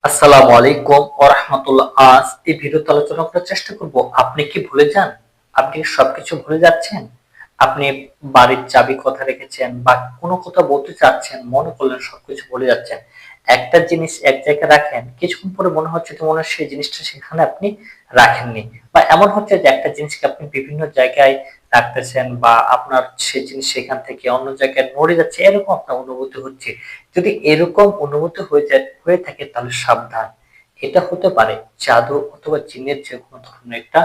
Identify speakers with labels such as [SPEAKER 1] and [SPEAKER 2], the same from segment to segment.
[SPEAKER 1] আসসালামু আলাইকুম ওয়া রাহমাতুল্লাহ। আজ এই ভিডিওতে আলোচনা করার চেষ্টা করব, আপনি কি ভুলে যান? আপনি কি সবকিছু ভুলে যাচ্ছেন? আপনি বাড়ির চাবি কোথায় রেখেছেন বা কোনো কথা বলতে চাচ্ছেন, মনে করলেন সবকিছু ভুলে যাচ্ছেন। একটা জিনিস এক জায়গায় রাখেন, কিছুক্ষণ পরে মনে হচ্ছে যে মনে হয় সেই জিনিসটা সেখানে আপনি রাখেননি। বা এমন হচ্ছে যে একটা জিনিসকে আপনি বিভিন্ন জায়গায় রাখতেছেন বা আপনার সেই জিনিস সেখান থেকে অন্য জায়গায় নড়ে যাচ্ছে, এরকম আপনার অনুভূতি হচ্ছে। যদি এরকম অনুভূতি হয়ে থাকে তাহলে সাবধান। এটা হতে পারে জাদু অথবা জিনের যে কোনো ধরনের একটা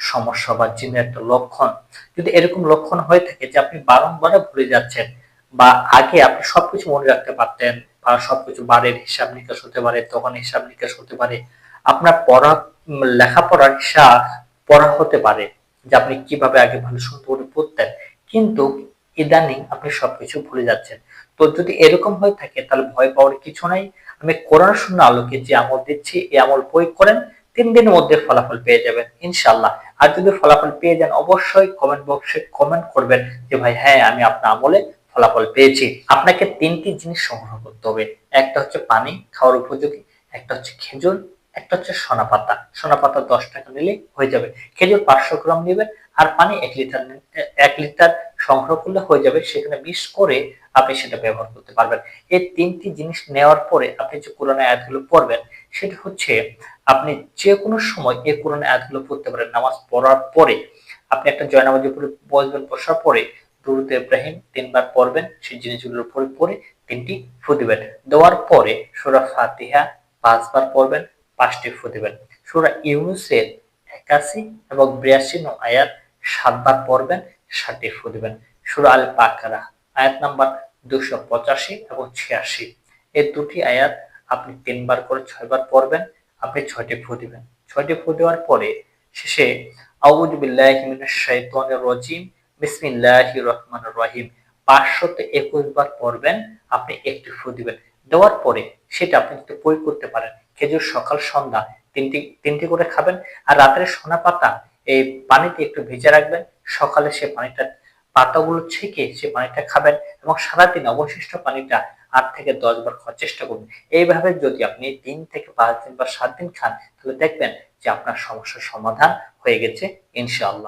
[SPEAKER 1] সমস্যা বা জিনের একটা লক্ষণ। যদি এরকম লক্ষণ হয়ে থাকে যে আপনি বারংবার ভুলে যাচ্ছেন বা আগে আপনি সবকিছু মনে রাখতে পারতেন বা সবকিছু বারের হিসাব নিকাশ হতে পারে, তখন হিসাব নিকাশ হতে পারে, আপনার লেখাপড়ার হিসাব পড়া হতে পারে যে আপনি কিভাবে আগে ভালো সুন্দর করে পড়তেন, কিন্তু ইদানিং আপনি সবকিছু ভুলে যাচ্ছেন। তো যদি এরকম হয়ে থাকে তাহলে ভয় পাওয়ার কিছু নাই। আমি কোরআন সুন্নাহ আলোকে যে আমল দিচ্ছি এই আমল প্রয়োগ করেন, ৩ দিনের মধ্যে ফলাফল পেয়ে যাবেন ইনশাআল্লাহ। আর যদি ফলাফল পেয়ে যান অবশ্যই কমেন্ট বক্সে কমেন্ট করবেন যে ভাই হ্যাঁ আমি আপনার আমলে ফলাফল পেয়েছি। আপনাকে ৩টি জিনিস সংগ্রহ করতে হবে। একটা হচ্ছে পানি খাওয়ার উপযোগী, একটা হচ্ছে খেজুর, একটা হচ্ছে সোনা পাতা। সোনা পাতা ১০ টাকা নিলেই হয়ে যাবে। খেজুর ৫০০ গ্রাম নিবেন আর পানি ১ লিটার ১ লিটার সংগ্রহ করলে হয়ে যাবে। সেখানে মিক্স করে আপনি সেটা ব্যবহার করতে পারবেন। এই ৩টি জিনিস নেওয়ার পরে আপনি যে কোরআনের আয়াতগুলো পড়বেন সেটা হচ্ছে আপনি যেকোনো সময় এই কোরআনের আয়াতগুলো পড়তে পারেন। নামাজ পড়ার পরে আপনি একটা জয়নামাজের উপরে বসবেন, বসার পরে দুরূদ ইব্রাহিম ৩ বার পড়বেন। সেই জিনিসগুলোর উপরে পড়ে ৩টি ফু দিবেন। দেওয়ার পরে সূরা ফাতিহা ৫ বার পড়বেন, ৫ টি ফু দিবেন। সূরা ইউনূসের ৮১ এবং ৮২ নং আয়াত ৭ বার পড়বেন, ৭ টি ফু দিবেন। সূরা আল বাকারা আয়াত নাম্বার ২৮৫ এবং ৮৬ এই দুটি আয়াত আপনি ৩ বার করে ৬ বার পড়বেন, আপনি ৬ টি ফু দিবেন। ৬ টি ফু দেওয়ার পরে শেষে আউযু বিল্লাহি মিনাশ শাইতানির রাজিম বিসমিল্লাহির রহমানির রহিম ৫২১ বার পড়বেন, আপনি ১ টি ফু দিবেন। দেওয়ার পরে সেটা আপনি যদি প্রয়োগ করতে পারেন, খেজুর সকাল সন্ধ্যা ৩টি করে খাবেন আর রাতের সোনা পাতা এই পানিতে একটু ভিজে রাখবেন। সকালে সে পানিটা পাতাগুলো ছেঁকে সে পানিটা খাবেন এবং সারাদিন অবশিষ্ট পানিটা ৮ থেকে ১০ বার খাওয়ার চেষ্টা করুন। এইভাবে যদি আপনি ৩ থেকে ৫ দিন বা ৭ দিন খান তাহলে দেখবেন যে আপনার সমস্যার সমাধান হয়ে গেছে ইনশাআল্লাহ।